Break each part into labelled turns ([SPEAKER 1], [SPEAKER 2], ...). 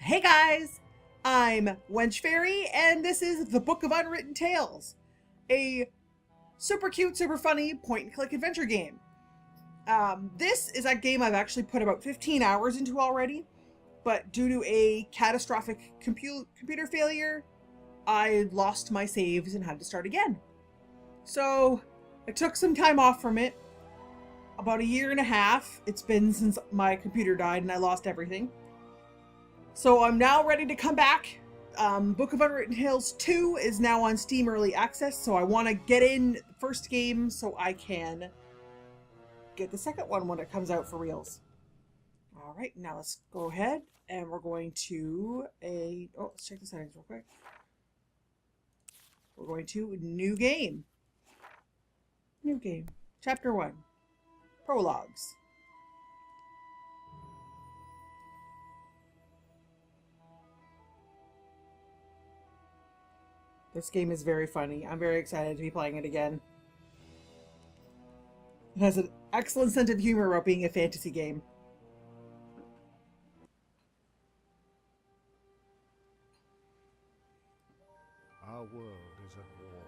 [SPEAKER 1] Hey guys, I'm Wench Fairy, and this is the Book of Unwritten Tales, a super cute, super funny point-and-click adventure game. This is a game I've actually put about 15 hours into already, but due to a catastrophic computer failure, I lost my saves and had to start again. So I took some time off from it, about a year and a half. It's been since my computer died and I lost everything. So I'm now ready to come back. Book of Unwritten Tales 2 is now on Steam Early Access, so I want to get in the first game so I can get the second one when it comes out for reals. Alright, now let's go ahead and we're going to let's check the settings real quick. We're going to New Game. New Game. Chapter 1. Prologues. This game is very funny. I'm very excited to be playing it again. It has an excellent sense of humor about being a fantasy game.
[SPEAKER 2] Our world is at war.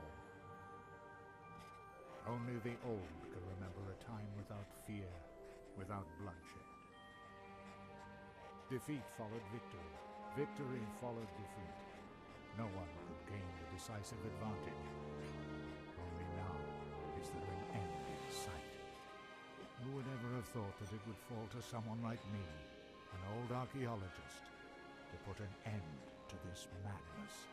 [SPEAKER 2] Only the old can remember a time without fear, without bloodshed. Defeat followed victory. Victory followed defeat. No one could gain the decisive advantage. Only now is there an end in sight. Who would ever have thought that it would fall to someone like me, an old archaeologist, to put an end to this madness?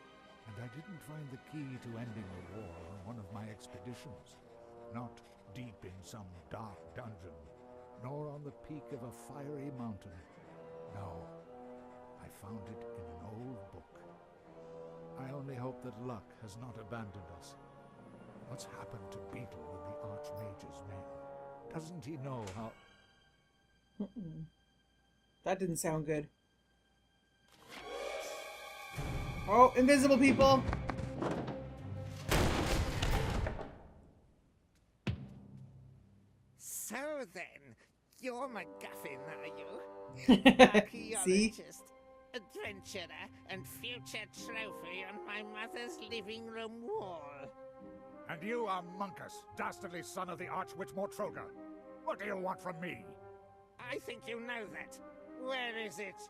[SPEAKER 2] And I didn't find the key to ending the war on one of my expeditions. Not deep in some dark dungeon, nor on the peak of a fiery mountain. No, I found it in an old book. I only hope that luck has not abandoned us. What's happened to Beetle with the Archmage's men? Doesn't he know how...
[SPEAKER 1] That didn't sound good. Oh, invisible people!
[SPEAKER 3] So then, you're McGuffin, are you?
[SPEAKER 1] See?
[SPEAKER 3] Archaeologist, adventurer, and future trophy on my mother's living room wall.
[SPEAKER 2] And you are Munkus, dastardly son of the Archwitch Mortroga. What do you want from me?
[SPEAKER 3] I think you know that. Where is it?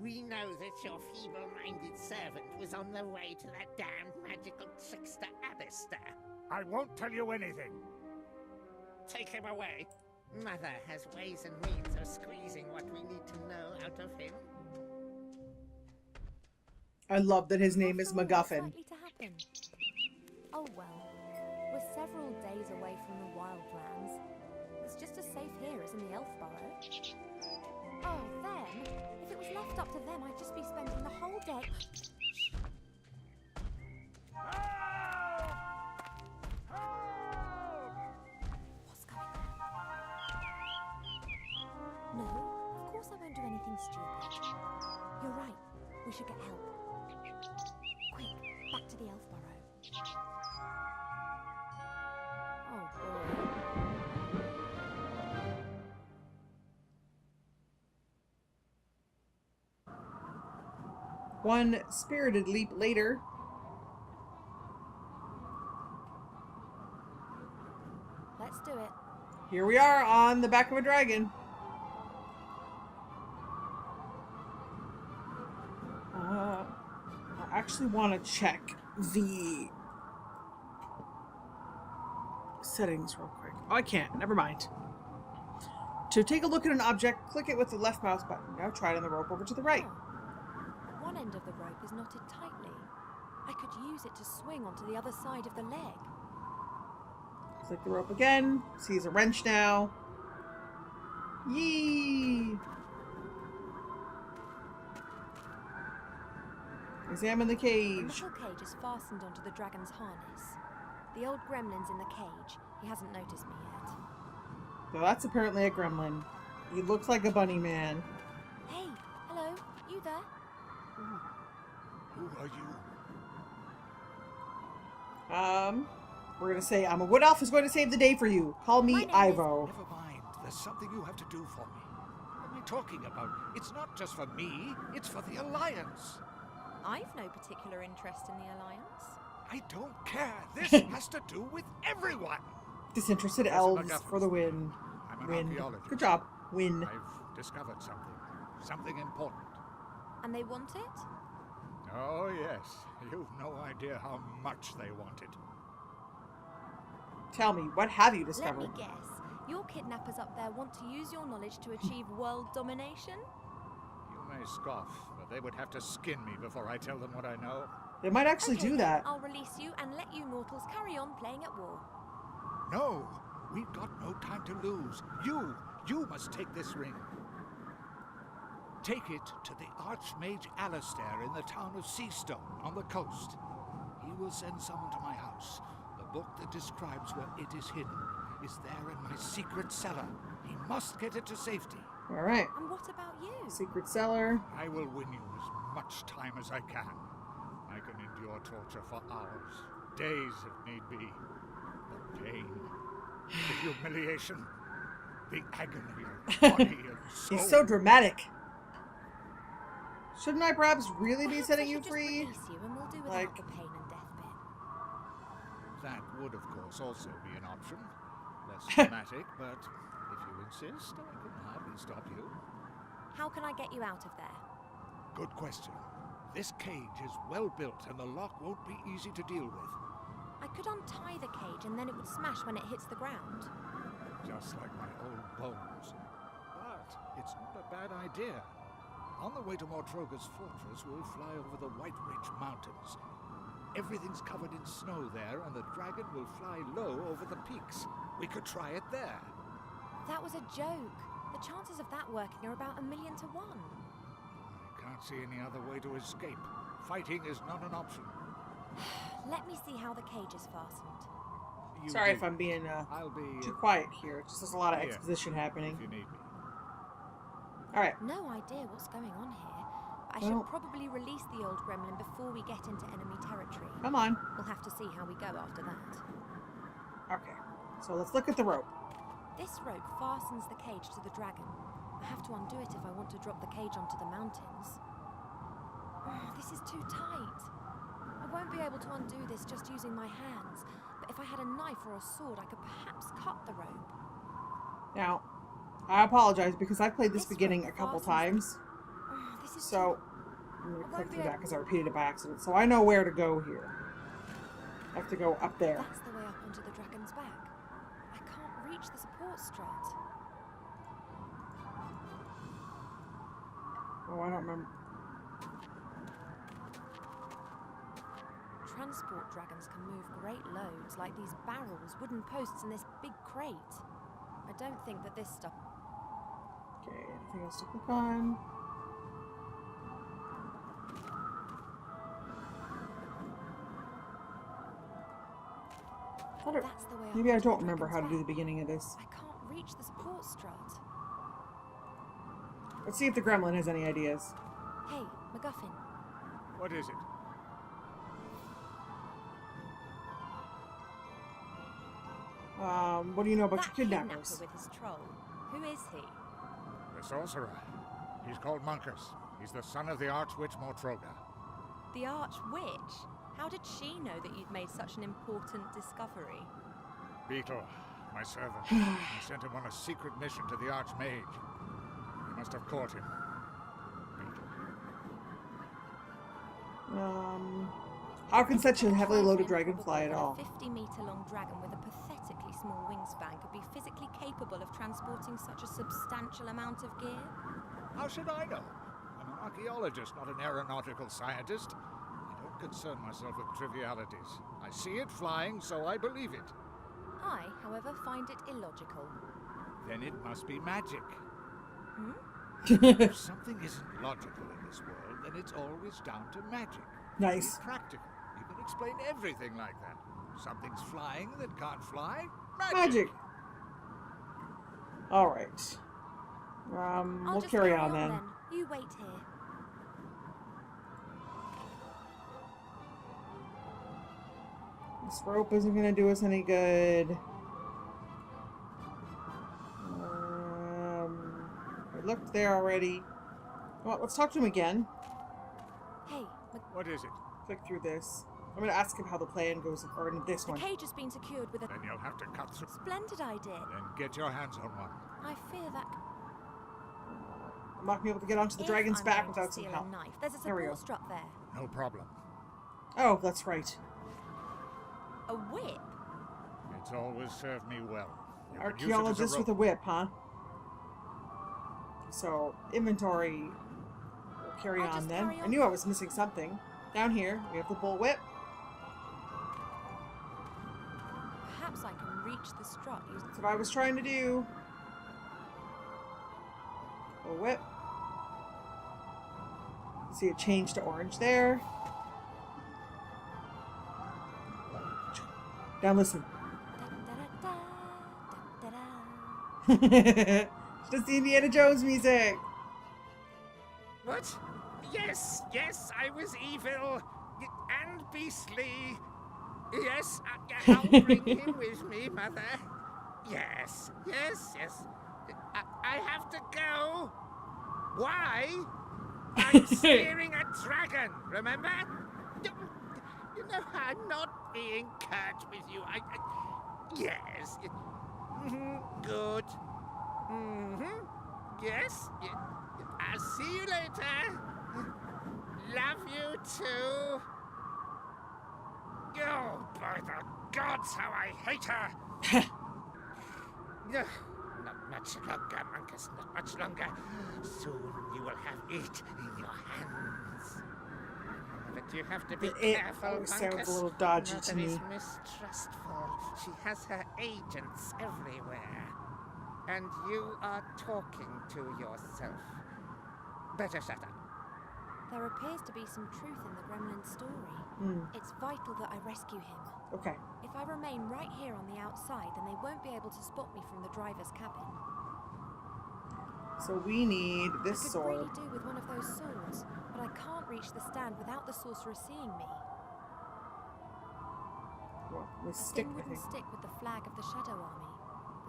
[SPEAKER 3] We know that your feeble-minded servant was on the way to that damned magical trickster Alistair.
[SPEAKER 2] I won't tell you anything.
[SPEAKER 3] Take him away. Mother has ways and means of squeezing what we need to know out of him.
[SPEAKER 1] I love that his name is McGuffin.
[SPEAKER 4] Likely to happen. Oh well, we're several days away from the wildlands. It's just as safe here as in the elf burrow. Oh, them? If it was left up to them, I'd just be spending the whole day. What's going on? No, of course I won't do anything stupid. You're right. We should get help. Quick, back to the elf burrow. Oh boy.
[SPEAKER 1] One spirited leap later.
[SPEAKER 4] Let's do it.
[SPEAKER 1] Here we are on the back of a dragon. I actually want to check the settings real quick. Oh, I can't. Never mind. To take a look at an object, click it with the left mouse button. Now try it on the rope over to the right.
[SPEAKER 4] Oh. One end of the rope is knotted tightly. I could use it to swing onto the other side of the leg.
[SPEAKER 1] Click the rope again. Sees a wrench now. Yee! Examine the
[SPEAKER 4] The
[SPEAKER 1] cage.
[SPEAKER 4] metal cage is fastened onto the dragon's harness. The old gremlin's in the cage. He hasn't noticed me yet.
[SPEAKER 1] So that's apparently a gremlin. He looks like a bunny man.
[SPEAKER 4] Hey, hello, you there?
[SPEAKER 2] Who are you?
[SPEAKER 1] We're gonna say I'm a wood elf who's going to save the day for you. Call
[SPEAKER 4] My
[SPEAKER 1] me
[SPEAKER 4] name is-
[SPEAKER 1] Ivo.
[SPEAKER 2] Never mind. There's something you have to do for me. Let me you talking about? It's not just for me, it's for the Alliance.
[SPEAKER 4] I've no particular interest in the Alliance.
[SPEAKER 2] I don't care. This has to do with everyone.
[SPEAKER 1] Disinterested
[SPEAKER 2] There's a
[SPEAKER 1] elves
[SPEAKER 2] McGuffin.
[SPEAKER 1] for the win.
[SPEAKER 2] I'm an
[SPEAKER 1] Win.
[SPEAKER 2] archaeologist.
[SPEAKER 1] Good job. Win.
[SPEAKER 2] I've discovered something. Something important.
[SPEAKER 4] And they want it?
[SPEAKER 2] Oh, yes. You've no idea how much they want it.
[SPEAKER 1] Tell me, what have you
[SPEAKER 4] Let
[SPEAKER 1] discovered?
[SPEAKER 4] me guess. Your kidnappers up there want to use your knowledge to achieve world domination?
[SPEAKER 2] You may scoff, but they would have to skin me before I tell them what I know.
[SPEAKER 1] They might actually
[SPEAKER 4] Okay,
[SPEAKER 1] do
[SPEAKER 4] then,
[SPEAKER 1] that.
[SPEAKER 4] I'll release you and let you mortals carry on playing at war.
[SPEAKER 2] No! We've got no time to lose. You must take this ring. Take it to the Archmage Alistair in the town of Seastone on the coast. He will send someone to my house. The book that describes where it is hidden is there in my secret cellar. He must get it to safety.
[SPEAKER 1] All right.
[SPEAKER 4] And what about you?
[SPEAKER 1] Secret cellar.
[SPEAKER 2] I will win you as much time as I can. I can endure torture for hours, days if need be. The pain, the humiliation, the agony of body and soul.
[SPEAKER 1] He's so dramatic. Shouldn't I perhaps really be
[SPEAKER 4] Perhaps
[SPEAKER 1] setting
[SPEAKER 4] I
[SPEAKER 1] you
[SPEAKER 4] should just
[SPEAKER 1] free?
[SPEAKER 4] release you and we'll do without
[SPEAKER 1] Like-
[SPEAKER 4] the pain and death bit.
[SPEAKER 2] That would, of course, also be an option. Less dramatic, but if you insist, I can hardly stop you.
[SPEAKER 4] How can I get you out of there?
[SPEAKER 2] Good question. This cage is well built, and the lock won't be easy to deal with.
[SPEAKER 4] I could untie the cage and then it would smash when it hits the ground.
[SPEAKER 2] Just like my old bones. But it's not a bad idea. On the way to Mortroga's fortress, we'll fly over the White Ridge Mountains. Everything's covered in snow there, and the dragon will fly low over the peaks. We could try it there.
[SPEAKER 4] That was a joke. The chances of that working are about 1,000,000 to 1.
[SPEAKER 2] I can't see any other way to escape. Fighting is not an option.
[SPEAKER 4] Let me see how the cage is fastened.
[SPEAKER 2] You
[SPEAKER 1] Sorry
[SPEAKER 2] do.
[SPEAKER 1] if I'm being
[SPEAKER 2] I'll be
[SPEAKER 1] too quiet here. It's just there's a lot of
[SPEAKER 2] Here.
[SPEAKER 1] exposition happening.
[SPEAKER 2] if you need me.
[SPEAKER 1] All right.
[SPEAKER 4] No idea what's going on here. I
[SPEAKER 1] Well-
[SPEAKER 4] should probably release the old gremlin before we get into enemy territory.
[SPEAKER 1] Come on.
[SPEAKER 4] We'll have to see how we go after that.
[SPEAKER 1] Okay. So let's look at the rope.
[SPEAKER 4] This rope fastens the cage to the dragon. I have to undo it if I want to drop the cage onto the mountains. Oh, this is too tight. I won't be able to undo this just using my hands, but if I had a knife or a sword, I could perhaps cut the rope.
[SPEAKER 1] Now, I apologize because I've played this
[SPEAKER 4] This
[SPEAKER 1] beginning a
[SPEAKER 4] rope
[SPEAKER 1] couple
[SPEAKER 4] fastens-
[SPEAKER 1] times.
[SPEAKER 4] Oh, this is
[SPEAKER 1] So,
[SPEAKER 4] too...
[SPEAKER 1] I'm going to
[SPEAKER 4] I
[SPEAKER 1] click
[SPEAKER 4] won't be
[SPEAKER 1] through that
[SPEAKER 4] able-
[SPEAKER 1] because I repeated it by accident. So I know where to go here. I have to go up there.
[SPEAKER 4] That's the way up onto the dragon's back. I can't reach the support strut.
[SPEAKER 1] Oh, I don't remember.
[SPEAKER 4] Transport dragons can move great loads, like these barrels, wooden posts, and this big crate. I don't think that this stuff...
[SPEAKER 1] Okay, anything else to click on? Thought it-
[SPEAKER 4] That's the way up
[SPEAKER 1] Maybe I
[SPEAKER 4] onto the
[SPEAKER 1] don't remember how to do the
[SPEAKER 4] dragon's back.
[SPEAKER 1] beginning of this.
[SPEAKER 4] I can't reach the support strut.
[SPEAKER 1] Let's see if the gremlin has any ideas.
[SPEAKER 4] Hey, McGuffin.
[SPEAKER 2] What is it?
[SPEAKER 1] What do you know about
[SPEAKER 4] That
[SPEAKER 1] your
[SPEAKER 4] kidnapper
[SPEAKER 1] kidnappers?
[SPEAKER 4] with his troll. Who is he?
[SPEAKER 2] The sorcerer. He's called Munkus. He's the son of the Archwitch Mortroga.
[SPEAKER 4] The Archwitch? How did she know that you'd made such an important discovery?
[SPEAKER 2] Beetle, my servant. I sent him on a secret mission to the Archmage. You must have caught him. Beetle.
[SPEAKER 1] How can such a heavily loaded dragon
[SPEAKER 4] Improbable
[SPEAKER 1] fly at
[SPEAKER 4] that
[SPEAKER 1] all?
[SPEAKER 4] A 50-meter-long dragon with a pathetically small wingspan could be physically capable of transporting such a substantial amount of gear?
[SPEAKER 2] How should I know? I'm an archaeologist, not an aeronautical scientist. I don't concern myself with trivialities. I see it flying, so I believe it.
[SPEAKER 4] I, however, find it illogical.
[SPEAKER 2] Then it must be magic.
[SPEAKER 4] Hmm?
[SPEAKER 2] If something isn't logical in this world, then it's always down to magic.
[SPEAKER 1] Nice.
[SPEAKER 2] Be practical. You can explain everything like that. Something's flying that can't fly.
[SPEAKER 1] Magic. All right.
[SPEAKER 4] I'll
[SPEAKER 1] We'll
[SPEAKER 4] just
[SPEAKER 1] carry on then.
[SPEAKER 4] You wait here.
[SPEAKER 1] This rope isn't going to do us any good. looked there already. Well, let's talk to him again.
[SPEAKER 4] Hey,
[SPEAKER 2] What is it?
[SPEAKER 1] Click through this. I'm gonna ask him how the plan goes, or in this
[SPEAKER 4] the
[SPEAKER 1] one.
[SPEAKER 4] cage has been secured with a
[SPEAKER 2] Then you'll have to cut through.
[SPEAKER 4] splendid idea.
[SPEAKER 2] Then get your hands on one.
[SPEAKER 4] I fear that
[SPEAKER 1] I'm not gonna be able to get onto the
[SPEAKER 4] if
[SPEAKER 1] dragon's
[SPEAKER 4] I'm
[SPEAKER 1] back
[SPEAKER 4] going to
[SPEAKER 1] without some
[SPEAKER 4] steal
[SPEAKER 1] help.
[SPEAKER 4] a knife, there's a
[SPEAKER 1] There we go.
[SPEAKER 4] support strap there.
[SPEAKER 2] No problem.
[SPEAKER 1] Oh, that's right.
[SPEAKER 4] A whip?
[SPEAKER 2] It's always served me well. You can use it as
[SPEAKER 1] Archaeologist with a
[SPEAKER 2] rope.
[SPEAKER 1] whip, huh? So, inventory. We'll carry
[SPEAKER 4] I'll
[SPEAKER 1] on
[SPEAKER 4] just
[SPEAKER 1] then.
[SPEAKER 4] carry
[SPEAKER 1] I
[SPEAKER 4] on.
[SPEAKER 1] knew I was missing something. Down here, we have the bullwhip.
[SPEAKER 4] Perhaps I can reach the strut using
[SPEAKER 1] That's what I was trying to do. Bullwhip. See it change to orange there. Now listen.
[SPEAKER 4] da-da-da-da,
[SPEAKER 1] Just the Indiana Jones music.
[SPEAKER 3] What? Yes, yes, I was evil and beastly. Yes, I'll bring him with me, Mother. Yes, yes, yes. I have to go. Why? I'm steering a dragon, remember? You know, I'm not being curt with you. Yes. Good. Yes. I'll see you later. Love you too. Oh, by the gods, how I hate her! No, not much longer, Monkus, not much longer. Soon you will have it in your hands. But you have to be
[SPEAKER 1] It
[SPEAKER 3] careful,
[SPEAKER 1] always sounds
[SPEAKER 3] Monkus.
[SPEAKER 1] a little dodgy
[SPEAKER 3] Mother
[SPEAKER 1] to me.
[SPEAKER 3] is mistrustful. She has her agents everywhere. And you are talking to yourself. Better shut up.
[SPEAKER 4] There appears to be some truth in the gremlin's story. It's vital that I rescue him.
[SPEAKER 1] Okay.
[SPEAKER 4] If I remain right here on the outside, then they won't be able to spot me from the driver's cabin.
[SPEAKER 1] So we need this
[SPEAKER 4] I could
[SPEAKER 1] sword.
[SPEAKER 4] really do with one of those swords, but I can't reach the stand without the sorcerer seeing me.
[SPEAKER 1] Well, this
[SPEAKER 4] A
[SPEAKER 1] stick,
[SPEAKER 4] thin
[SPEAKER 1] I
[SPEAKER 4] wooden
[SPEAKER 1] think.
[SPEAKER 4] stick with the flag of the Shadow Army.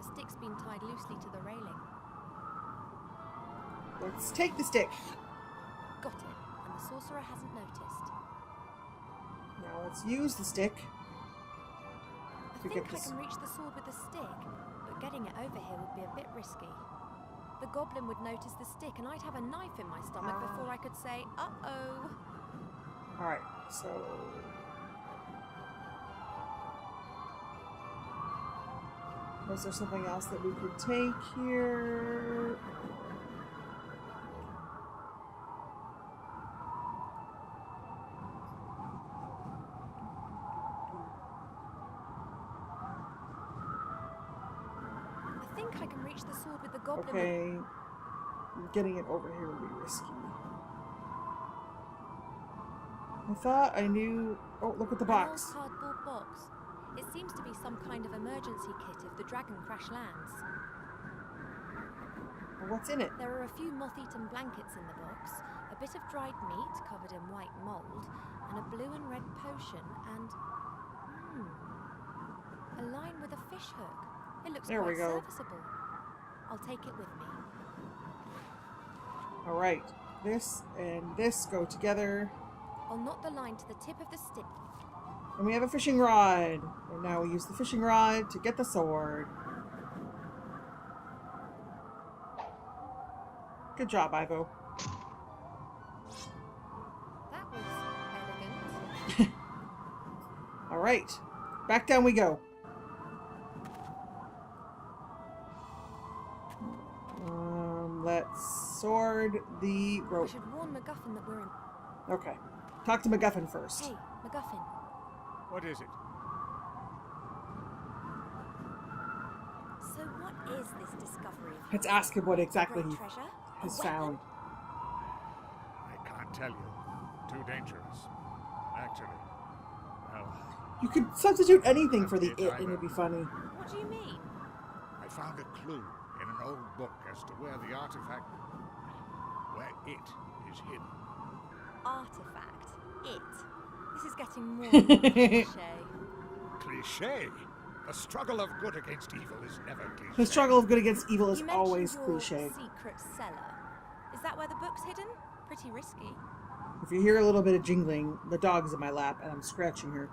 [SPEAKER 4] The stick's been tied loosely to the railing.
[SPEAKER 1] Let's take the stick.
[SPEAKER 4] Got it, and the sorcerer hasn't noticed.
[SPEAKER 1] Now let's use the stick.
[SPEAKER 4] I
[SPEAKER 1] To
[SPEAKER 4] think
[SPEAKER 1] get
[SPEAKER 4] I
[SPEAKER 1] this.
[SPEAKER 4] can reach the sword with the stick, but getting it over here would be a bit risky. The goblin would notice the stick, and I'd have a knife in my stomach before I could say, uh-oh.
[SPEAKER 1] Alright, so... Was there something else that we could take here?
[SPEAKER 4] I think I can reach the sword with the goblin.
[SPEAKER 1] Okay. Getting it over here would be risky. I thought I knew... Oh, look at the
[SPEAKER 4] An old
[SPEAKER 1] box.
[SPEAKER 4] cardboard box. It seems to be some kind of emergency kit if the dragon crash lands.
[SPEAKER 1] Well, what's in it?
[SPEAKER 4] There are a few moth-eaten blankets in the box, a bit of dried meat covered in white mould, and a blue and red potion, and... a line with a fish hook. It looks
[SPEAKER 1] There we
[SPEAKER 4] quite
[SPEAKER 1] go.
[SPEAKER 4] serviceable. I'll take it with me.
[SPEAKER 1] Alright. This and this go together.
[SPEAKER 4] I'll knot the line to the tip of the stick.
[SPEAKER 1] And we have a fishing rod. And now we use the fishing rod to get the sword. Good job, Ivo.
[SPEAKER 4] That was elegant.
[SPEAKER 1] Alright. Back down we go. Let's sword the
[SPEAKER 4] I
[SPEAKER 1] rope.
[SPEAKER 4] should warn McGuffin that we're in...
[SPEAKER 1] Okay. Talk to McGuffin first.
[SPEAKER 4] Hey, McGuffin.
[SPEAKER 2] What is it?
[SPEAKER 4] So what is this discovery of
[SPEAKER 1] Let's
[SPEAKER 4] yours?
[SPEAKER 1] ask him what exactly
[SPEAKER 4] A
[SPEAKER 1] he
[SPEAKER 4] great treasure?
[SPEAKER 1] has
[SPEAKER 4] A weapon?
[SPEAKER 1] found.
[SPEAKER 2] I can't tell you. Too dangerous. Actually, well,
[SPEAKER 1] You could substitute anything for the
[SPEAKER 2] That'd be a
[SPEAKER 1] it and it'd be
[SPEAKER 2] driver.
[SPEAKER 1] funny.
[SPEAKER 4] What do you mean?
[SPEAKER 2] I found a clue in an old book as to where the artifact, where it is hidden.
[SPEAKER 4] Artifact. It. This is getting more and more cliche.
[SPEAKER 2] Cliché? The struggle of good against evil is never cliche.
[SPEAKER 1] The struggle of good against evil is
[SPEAKER 4] You mentioned
[SPEAKER 1] always
[SPEAKER 4] your
[SPEAKER 1] cliche.
[SPEAKER 4] secret cellar. Is that where the book's hidden? Pretty risky.
[SPEAKER 1] If you hear a little bit of jingling, the dog's in my lap and I'm scratching her.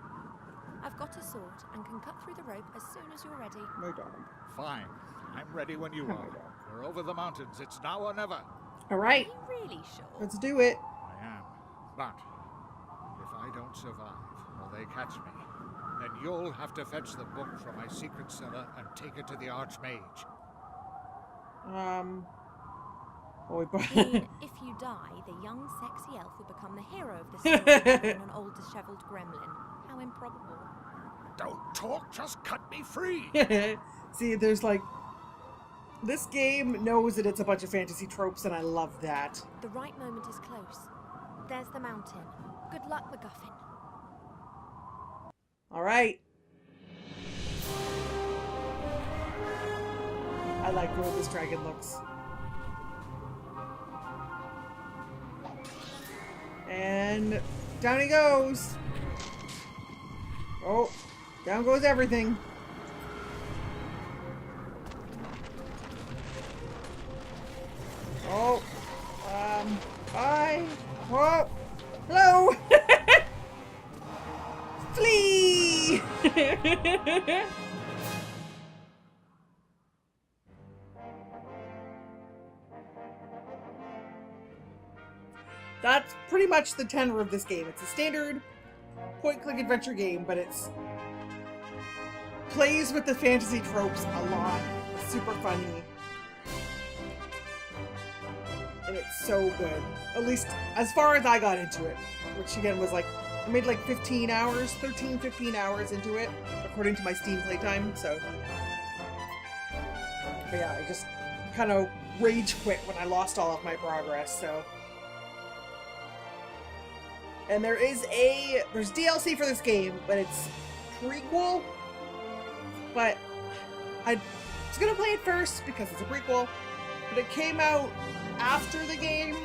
[SPEAKER 4] I've got a sword and can cut through the rope as soon as you're ready.
[SPEAKER 1] My dog.
[SPEAKER 2] Fine. I'm ready when you are. We're over the mountains. It's now or never.
[SPEAKER 1] All right,
[SPEAKER 4] Are you really sure?
[SPEAKER 1] let's do it.
[SPEAKER 2] I am. But if I don't survive, or they catch me, then you'll have to fetch the book from my secret cellar and take it to the Archmage.
[SPEAKER 1] Oh,
[SPEAKER 4] I mean, if you die, the young, sexy elf will become the hero of the story and an old, disheveled gremlin. How improbable.
[SPEAKER 2] Don't talk, just cut me free.
[SPEAKER 1] See, there's like... This game knows that it's a bunch of fantasy tropes, and I love that.
[SPEAKER 4] The right moment is close. There's the mountain. Good luck, McGuffin.
[SPEAKER 1] All right. I like the way this dragon looks. And down he goes. Oh, down goes everything. Oh, bye. Whoa, hello. Flee. That's pretty much the tenor of this game. It's a standard point-click adventure game, but it's plays with the fantasy tropes a lot. It's super funny. And it's so good. At least as far as I got into it. Which again was like, I made like 15 hours, 13, 15 hours into it, according to my Steam playtime, so. But yeah, I just kind of rage quit when I lost all of my progress, so. And there's DLC for this game, but it's prequel. But I was gonna play it first because it's a prequel, but it came out after the game,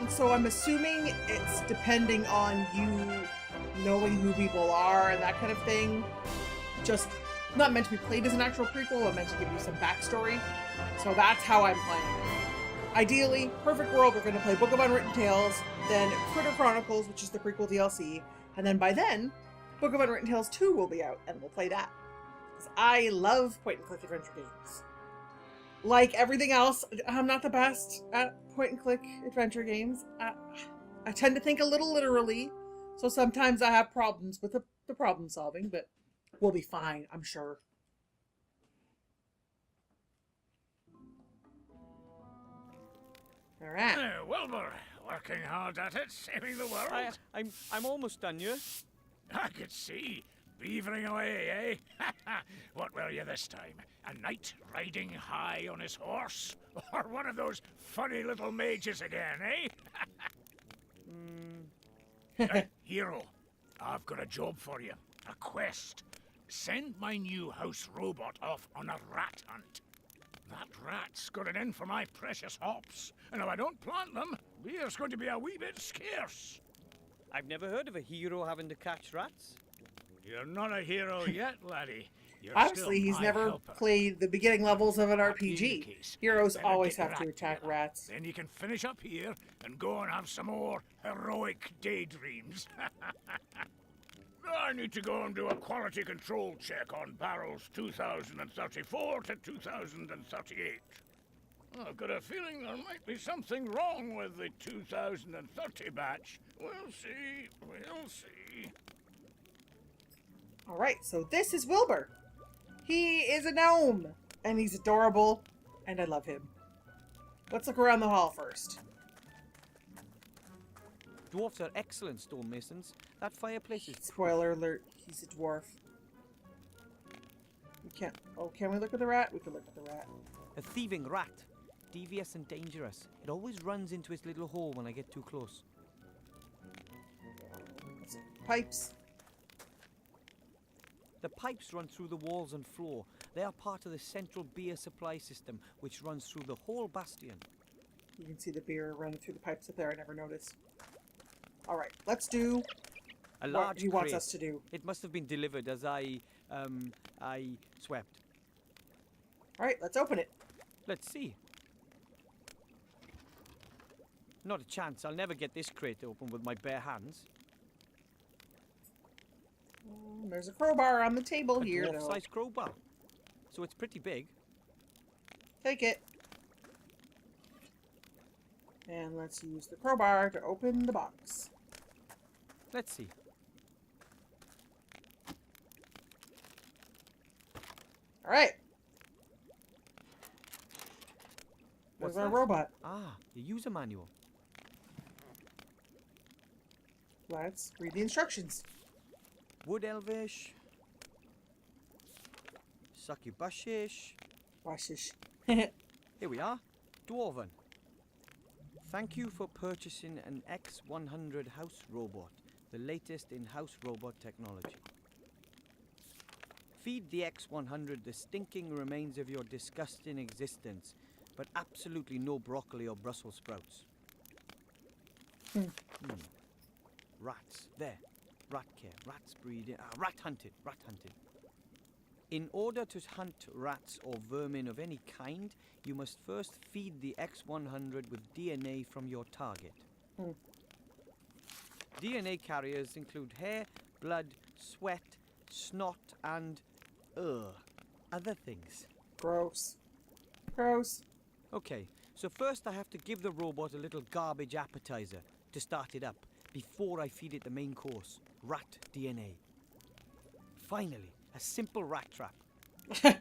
[SPEAKER 1] and so I'm assuming it's depending on you knowing who people are and that kind of thing. Just not meant to be played as an actual prequel, but meant to give you some backstory. So that's how I'm playing it. Ideally, perfect world, we're going to play Book of Unwritten Tales, then Critter Chronicles, which is the prequel DLC, and then by then, Book of Unwritten Tales 2 will be out, and we'll play that. Because I love point-and-click adventure games. Like everything else, I'm not the best at point-and-click adventure games. I tend to think a little literally, so sometimes I have problems with the problem solving, but we'll be fine, I'm sure. All right.
[SPEAKER 2] Wilbur, working hard at it, saving the world.
[SPEAKER 5] I'm almost done, you.
[SPEAKER 2] I could see. Beavering away, eh? What were you this time? A knight riding high on his horse? Or one of those funny little mages again, eh? Hero, I've got a job for you. A quest. Send my new house robot off on a rat hunt. That rat's got it in for my precious hops, and if I don't plant them, beer's going to be a wee bit scarce.
[SPEAKER 5] I've never heard of a hero having to catch rats.
[SPEAKER 2] You're not a hero yet, laddie. You're
[SPEAKER 1] Obviously,
[SPEAKER 2] still
[SPEAKER 1] he's
[SPEAKER 2] my
[SPEAKER 1] never
[SPEAKER 2] helper.
[SPEAKER 1] played the beginning levels of an
[SPEAKER 2] In
[SPEAKER 1] RPG.
[SPEAKER 2] case,
[SPEAKER 1] Heroes
[SPEAKER 2] better
[SPEAKER 1] always
[SPEAKER 2] get your
[SPEAKER 1] have to
[SPEAKER 2] act
[SPEAKER 1] attack
[SPEAKER 2] together.
[SPEAKER 1] rats.
[SPEAKER 2] Then you can finish up here and go and have some more heroic daydreams. I need to go and do a quality control check on barrels 2034 to 2038. I've got a feeling there might be something wrong with the 2030 batch. We'll see, we'll see.
[SPEAKER 1] Alright, so this is Wilbur. He is a gnome, and he's adorable, and I love him. Let's look around the hall first.
[SPEAKER 5] Dwarfs are excellent stonemasons. That fireplace is...
[SPEAKER 1] Spoiler alert, he's a dwarf. We can't... Oh, can we look at the rat? We can look at the rat.
[SPEAKER 5] a thieving rat. Devious and dangerous. It always runs into its little hole when I get too close.
[SPEAKER 1] Pipes.
[SPEAKER 5] The pipes run through the walls and floor. They are part of the central beer supply system, which runs through the whole bastion.
[SPEAKER 1] You can see the beer running through the pipes up there. I never noticed. Alright, let's do
[SPEAKER 5] A
[SPEAKER 1] what
[SPEAKER 5] large
[SPEAKER 1] he wants
[SPEAKER 5] crate.
[SPEAKER 1] us to do.
[SPEAKER 5] It must have been delivered as I I swept.
[SPEAKER 1] Alright, let's open it.
[SPEAKER 5] Let's see. Not a chance. I'll never get this crate open with my bare hands.
[SPEAKER 1] There's a crowbar on the table
[SPEAKER 5] A
[SPEAKER 1] here, though.
[SPEAKER 5] dwarf-sized crowbar. So it's pretty big.
[SPEAKER 1] Take it. And let's use the crowbar to open the box.
[SPEAKER 5] Let's see.
[SPEAKER 1] Alright.
[SPEAKER 5] What's
[SPEAKER 1] There's our
[SPEAKER 5] that?
[SPEAKER 1] robot.
[SPEAKER 5] Ah, the user manual.
[SPEAKER 1] Let's read the instructions.
[SPEAKER 5] Wood elvish. Succubushish.
[SPEAKER 1] Watch this.
[SPEAKER 5] Here we are. Dwarven. Thank you for purchasing an X100 house robot, the latest in house robot technology. Feed the X100 the stinking remains of your disgusting existence, but absolutely no broccoli or Brussels sprouts. Rats. There. Rat care. Rats breeding. Rat hunted. Rat hunted. In order to hunt rats or vermin of any kind, you must first feed the X100 with DNA from your target. DNA carriers include hair, blood, sweat, snot, and other things.
[SPEAKER 1] Gross. Gross.
[SPEAKER 5] Okay, so first I have to give the robot a little garbage appetizer to start it up before I feed it the main course, rat DNA. Finally, a simple rat trap.
[SPEAKER 1] I have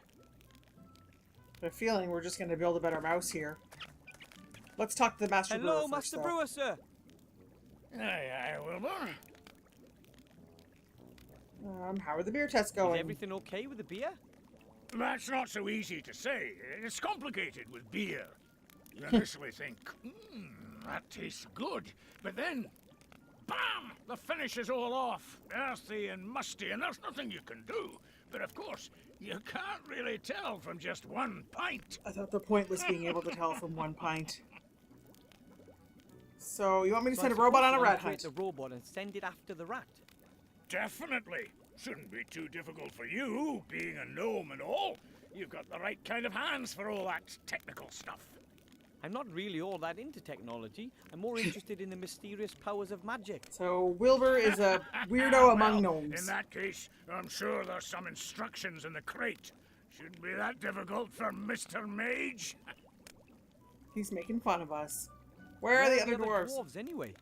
[SPEAKER 1] a feeling we're just going to build a better mouse here. Let's talk to the Master Brewer
[SPEAKER 5] Hello,
[SPEAKER 1] first,
[SPEAKER 5] Master
[SPEAKER 1] though.
[SPEAKER 5] Brewer, sir.
[SPEAKER 6] Aye, Wilbur.
[SPEAKER 1] How are the beer tests
[SPEAKER 5] Is
[SPEAKER 1] going?
[SPEAKER 5] everything okay with the beer?
[SPEAKER 6] That's not so easy to say. It's complicated with beer. You initially think, that tastes good. But then, bam! The finish is all off. Earthy and musty, and there's nothing you can do. But of course, you can't really tell from just one pint.
[SPEAKER 1] I thought the point was being able to tell from one pint. So, you want me to
[SPEAKER 5] So
[SPEAKER 1] send
[SPEAKER 5] I
[SPEAKER 1] a robot on
[SPEAKER 5] suppose
[SPEAKER 1] a
[SPEAKER 5] you
[SPEAKER 1] rat
[SPEAKER 5] want to
[SPEAKER 1] hunt?
[SPEAKER 5] create the robot and send it after the rat.
[SPEAKER 6] Definitely. Shouldn't be too difficult for you, being a gnome and all. You've got the right kind of hands for all that technical stuff.
[SPEAKER 5] I'm not really all that into technology. I'm more interested in the mysterious powers of magic.
[SPEAKER 1] So, Wilbur is a weirdo
[SPEAKER 6] Well,
[SPEAKER 1] among gnomes.
[SPEAKER 6] in that case, I'm sure there's some instructions in the crate. Shouldn't be that difficult for Mr. Mage.
[SPEAKER 1] He's making fun of us. Where are the other dwarves?
[SPEAKER 5] dwarves anyway?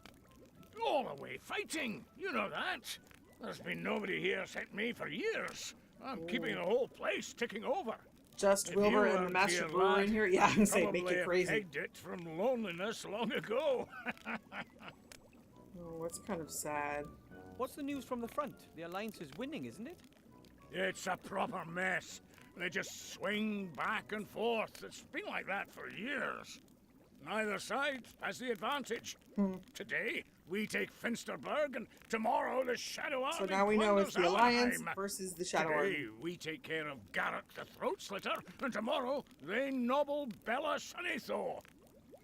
[SPEAKER 6] All away fighting, you know that. There's been nobody here except me for years. I'm keeping the whole place ticking over.
[SPEAKER 1] Just
[SPEAKER 6] If
[SPEAKER 1] Wilbur
[SPEAKER 6] you
[SPEAKER 1] and the
[SPEAKER 6] weren't
[SPEAKER 1] Master
[SPEAKER 6] here,
[SPEAKER 1] Brewer
[SPEAKER 6] lad,
[SPEAKER 1] in here? Yeah, I'm gonna say,
[SPEAKER 6] probably
[SPEAKER 1] make it
[SPEAKER 6] have
[SPEAKER 1] crazy.
[SPEAKER 6] pegged it from loneliness long ago.
[SPEAKER 1] Oh, that's kind of sad.
[SPEAKER 5] What's the news from the front? The Alliance is winning, isn't it?
[SPEAKER 6] It's a proper mess. They just swing back and forth. It's been like that for years. Neither side has the advantage. Today, we take Finsterberg, and tomorrow the Shadow Army
[SPEAKER 1] So now we know it's the
[SPEAKER 6] plunders
[SPEAKER 1] Alliance
[SPEAKER 6] Alheim.
[SPEAKER 1] versus the Shadow
[SPEAKER 6] Today,
[SPEAKER 1] Army.
[SPEAKER 6] we take care of Garrett the Throat Slitter, and tomorrow they nobble Bella Sunnythaw.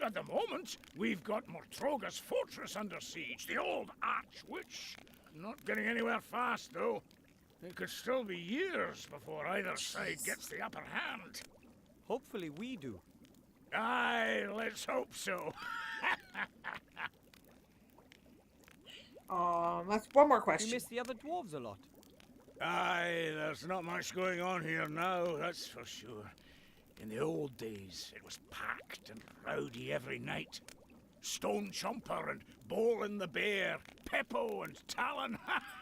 [SPEAKER 6] At the moment, we've got Mortroga's fortress under siege, the old Archwitch. Not getting anywhere fast, though. It could still be years before either side gets the upper hand.
[SPEAKER 5] Hopefully we do.
[SPEAKER 6] Aye, let's hope so.
[SPEAKER 1] That's one more
[SPEAKER 5] You
[SPEAKER 1] question.
[SPEAKER 5] miss the other dwarves a lot.
[SPEAKER 6] Aye, there's not much going on here now, that's for sure. In the old days, it was packed and rowdy every night. Stone Chomper and Bolin the Bear, Peppo and Talon.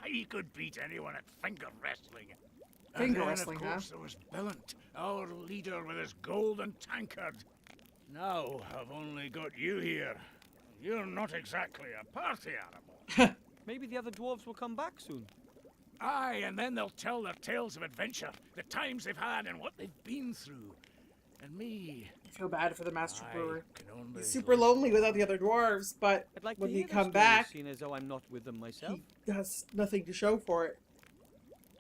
[SPEAKER 6] He could beat anyone at finger wrestling. And
[SPEAKER 1] Finger
[SPEAKER 6] then,
[SPEAKER 1] wrestling,
[SPEAKER 6] of
[SPEAKER 1] huh?
[SPEAKER 6] course, there was Billant, our leader with his golden tankard. Now I've only got you here. You're not exactly a party animal.
[SPEAKER 5] Maybe the other dwarves will come back soon.
[SPEAKER 6] Aye, and then they'll tell their tales of adventure, the times they've had and what they've been through. And me,
[SPEAKER 1] I feel bad for the Master
[SPEAKER 6] I
[SPEAKER 1] Brewer.
[SPEAKER 6] can only
[SPEAKER 1] He's super
[SPEAKER 6] listen.
[SPEAKER 1] lonely without the other dwarves, but
[SPEAKER 5] I'd like
[SPEAKER 1] when
[SPEAKER 5] to
[SPEAKER 1] he
[SPEAKER 5] hear their
[SPEAKER 1] come
[SPEAKER 5] stories,
[SPEAKER 1] back,
[SPEAKER 5] seeing as though I'm not with them myself.
[SPEAKER 1] he has nothing to show for it.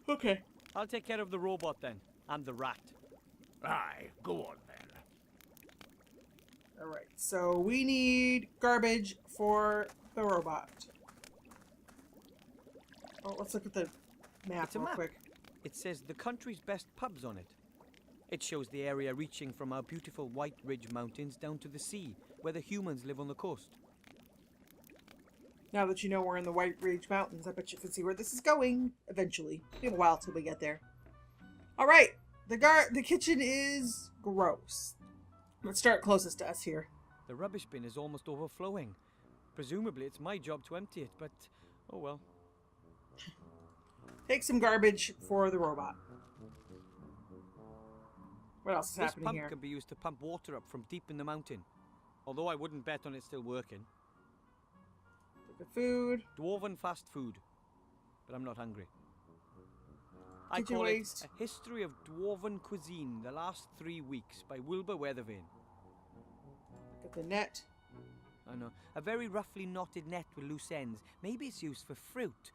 [SPEAKER 1] Okay.
[SPEAKER 5] I'll take care of the robot then, and the rat.
[SPEAKER 6] Aye, go on then.
[SPEAKER 1] Alright, so we need garbage for the robot. Oh, let's look at the map
[SPEAKER 5] It's a
[SPEAKER 1] real
[SPEAKER 5] map.
[SPEAKER 1] quick.
[SPEAKER 5] It says the country's best pubs on it. It shows the area reaching from our beautiful White Ridge Mountains down to the sea, where the humans live on the coast.
[SPEAKER 1] Now that you know we're in the White Ridge Mountains, I bet you can see where this is going eventually. We have a while till we get there. All right, the kitchen is gross. Let's start closest to us here.
[SPEAKER 5] The rubbish bin is almost overflowing. Presumably it's my job to empty it, but oh well.
[SPEAKER 1] Take some garbage for the robot. What else is
[SPEAKER 5] This
[SPEAKER 1] happening
[SPEAKER 5] pump
[SPEAKER 1] here?
[SPEAKER 5] can be used to pump water up from deep in the mountain. Although I wouldn't bet on it still working.
[SPEAKER 1] The food.
[SPEAKER 5] Dwarven fast food. But I'm not hungry. I
[SPEAKER 1] Kitchen
[SPEAKER 5] call
[SPEAKER 1] waste.
[SPEAKER 5] it A History of Dwarven Cuisine, the Last 3 Weeks by Wilbur Weathervane.
[SPEAKER 1] Look at the net.
[SPEAKER 5] I know. A very roughly knotted net with loose ends. Maybe it's used for fruit.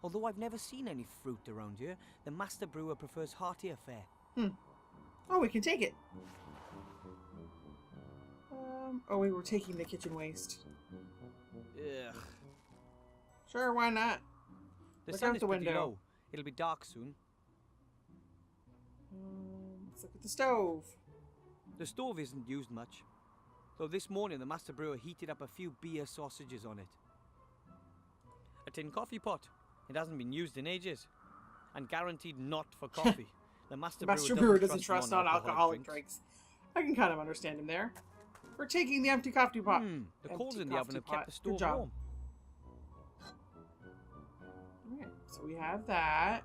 [SPEAKER 5] Although I've never seen any fruit around here, the master brewer prefers heartier fare.
[SPEAKER 1] Oh, we can take it. Oh, we were taking the kitchen waste.
[SPEAKER 5] Ugh.
[SPEAKER 1] Sure, why not?
[SPEAKER 5] The
[SPEAKER 1] Look
[SPEAKER 5] sun
[SPEAKER 1] out
[SPEAKER 5] is
[SPEAKER 1] the
[SPEAKER 5] pretty
[SPEAKER 1] window.
[SPEAKER 5] low. It'll be dark soon.
[SPEAKER 1] Let's look at the stove.
[SPEAKER 5] The stove isn't used much. Though this morning the master brewer heated up a few beer sausages on it. A tin coffee pot. It hasn't been used in ages. And guaranteed not for coffee. The master
[SPEAKER 1] Brewer doesn't trust non-alcoholic drinks. I can kind of understand him there. We're taking the empty coffee pot.
[SPEAKER 5] The
[SPEAKER 1] Empty
[SPEAKER 5] coals in the oven have
[SPEAKER 1] coffee
[SPEAKER 5] kept the
[SPEAKER 1] pot. Good
[SPEAKER 5] stove
[SPEAKER 1] job.
[SPEAKER 5] warm.
[SPEAKER 1] Alright, so we have that.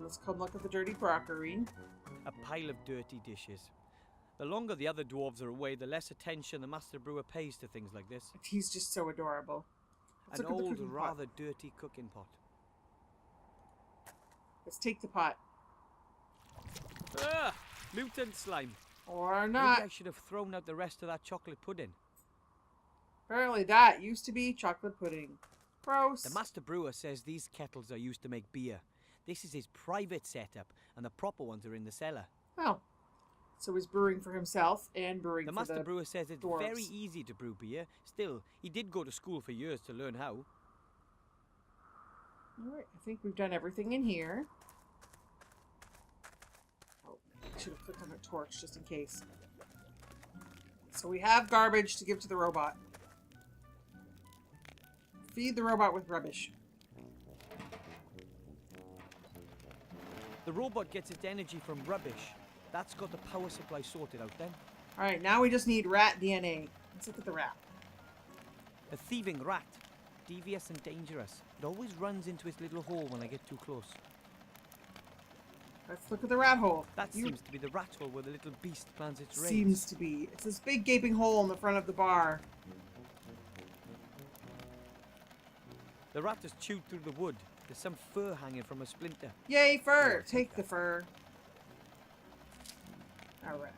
[SPEAKER 1] Let's come look at the dirty crockery.
[SPEAKER 5] A pile of dirty dishes. The longer the other dwarves are away, the less attention the master brewer pays to things like this.
[SPEAKER 1] He's just so adorable. Let's
[SPEAKER 5] An
[SPEAKER 1] look at the
[SPEAKER 5] old,
[SPEAKER 1] cooking pot.
[SPEAKER 5] rather dirty cooking pot.
[SPEAKER 1] Let's take the pot.
[SPEAKER 5] Ugh! Mutant slime.
[SPEAKER 1] Or
[SPEAKER 5] Maybe
[SPEAKER 1] not.
[SPEAKER 5] I should have thrown out the rest of that chocolate pudding.
[SPEAKER 1] Apparently that used to be chocolate pudding. Gross.
[SPEAKER 5] The master brewer says these kettles are used to make beer. This is his private setup, and the proper ones are in the cellar.
[SPEAKER 1] Oh. So he's brewing for himself and brewing
[SPEAKER 5] The
[SPEAKER 1] for
[SPEAKER 5] master
[SPEAKER 1] the
[SPEAKER 5] brewer says it's
[SPEAKER 1] dwarves.
[SPEAKER 5] very easy to brew beer. Still, he did go to school for years to learn how.
[SPEAKER 1] Alright, I think we've done everything in here. Oh, I should have clicked on the torch just in case. So we have garbage to give to the robot. Feed the robot with rubbish.
[SPEAKER 5] The robot gets its energy from rubbish. That's got the power supply sorted out then.
[SPEAKER 1] Alright, now we just need rat DNA. Let's look at the rat.
[SPEAKER 5] A thieving rat. Devious and dangerous. It always runs into its little hole when I get too close.
[SPEAKER 1] Let's look at the rat hole.
[SPEAKER 5] That seems to be the rat hole where the little beast plans its raids.
[SPEAKER 1] Seems to be. It's this big gaping hole in the front of the bar.
[SPEAKER 5] The rat has chewed through the wood. There's some fur hanging from a splinter.
[SPEAKER 1] Yay, fur! Take the fur. Alright.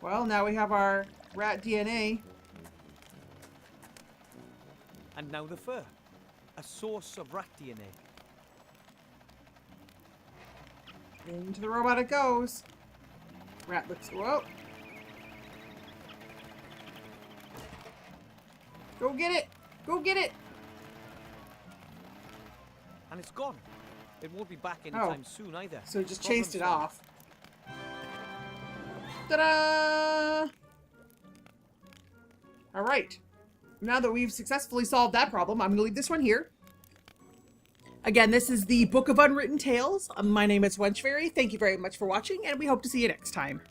[SPEAKER 1] Well, now we have our rat DNA.
[SPEAKER 5] And now the fur. A source of rat DNA.
[SPEAKER 1] Into the robot it goes. Rat looks. Whoa. Go get it! Go get it!
[SPEAKER 5] And it's gone. It won't be back anytime soon either.
[SPEAKER 1] So it just
[SPEAKER 5] Problem
[SPEAKER 1] chased it
[SPEAKER 5] solved.
[SPEAKER 1] off. Ta-da! Alright. Now that we've successfully solved that problem, I'm going to leave this one here. Again, this is the Book of Unwritten Tales. My name is Wenchfairy. Thank you very much for watching, and we hope to see you next time.